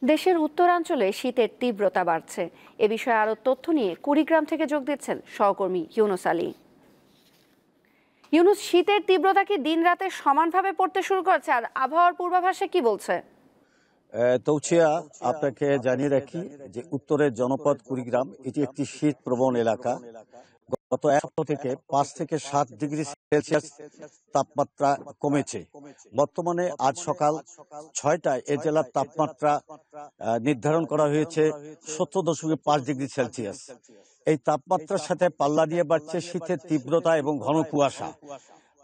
দেশের উত্তরাঞ্চলে শীতের তীব্রতা বাড়ছে। এ বিষয়ে আরো তথ্য নিয়ে কুড়িগ্রাম থেকে যোগ দিচ্ছেন সহকর্মী ইউনুস আলী। ইউনুস, শীতের তীব্রতা কি দিন রাতে সমানভাবে পড়তে শুরু করেছে, আর আবহাওয়ার পূর্বাভাসে কি বলছে? তৌছিয়া, আপনাকে জানিয়ে রাখি যে উত্তরের জনপদ কুড়িগ্রাম এটি একটি শীত প্রবণ এলাকা। গত এক সপ্তাহ থেকে 5 থেকে 7 ডিগ্রি সেলসিয়াস তাপমাত্রা কমেছে। বর্তমানে আজ সকাল 6টায় এ জেলার তাপমাত্রা নির্ধারণ করা হয়েছে 17.5 ডিগ্রি সেলসিয়াস। এই তাপমাত্রার সাথে পাল্লা দিয়ে বাড়ছে শীতের তীব্রতা এবং ঘন কুয়াশা।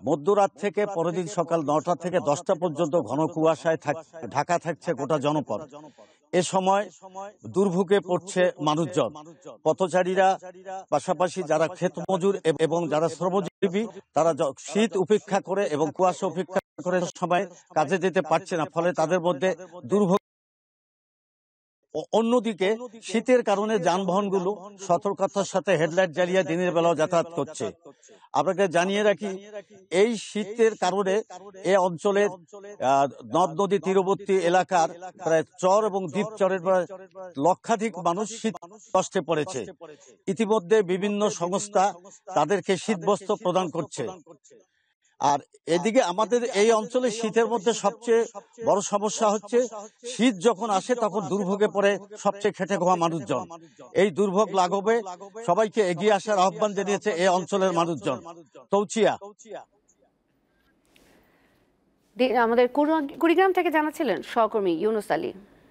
মধ্যরাত থেকে পরের দিন সকাল 9টা থেকে 10টা পর্যন্ত ঘন কুয়াশায় ঢাকা থাকছে গোটা জনপদ। এ সময় দুর্ভোগে পড়ছে মানুষজন, পথচারীরা, পাশাপাশি যারা ক্ষেত মজুর এবং যারা শ্রমজীবী, তারা শীত উপেক্ষা করে এবং কুয়াশা উপেক্ষা করে সময় কাজে যেতে পারছে না, ফলে তাদের মধ্যে দুর্ভোগ। অন্যদিকে শীতের কারণে যানবাহনগুলো সতর্কতার সাথে হেডলাইট জ্বালিয়ে দিনের বেলাও যাতায়াত করছে। আপনাকে জানিয়ে রাখি, এই শীতের কারণে এ অঞ্চলের নদ নদী তীরবর্তী এলাকার প্রায় চর এবং দ্বীপ চরের প্রায় লক্ষাধিক মানুষ শীত কষ্টে পড়েছে। ইতিমধ্যে বিভিন্ন সংস্থা তাদেরকে শীতবস্ত্র প্রদান করছে। আর এদিকে আমাদের এই অঞ্চলে শীতের মধ্যে সবচেয়ে বড় সমস্যা হচ্ছে, শীত যখন আসে তখন দুর্ভোগে পড়ে সবচেয়ে খেটে খাওয়া মানুষজন। এই দুর্ভোগ লাঘবে সবাইকে এগিয়ে আসার আহ্বান জানিয়েছে এই অঞ্চলের মানুষজন। তৌচিয়া, আমাদের কুড়িগ্রাম থেকে জানাচ্ছিলেন সহকর্মী ইউনুস আলী।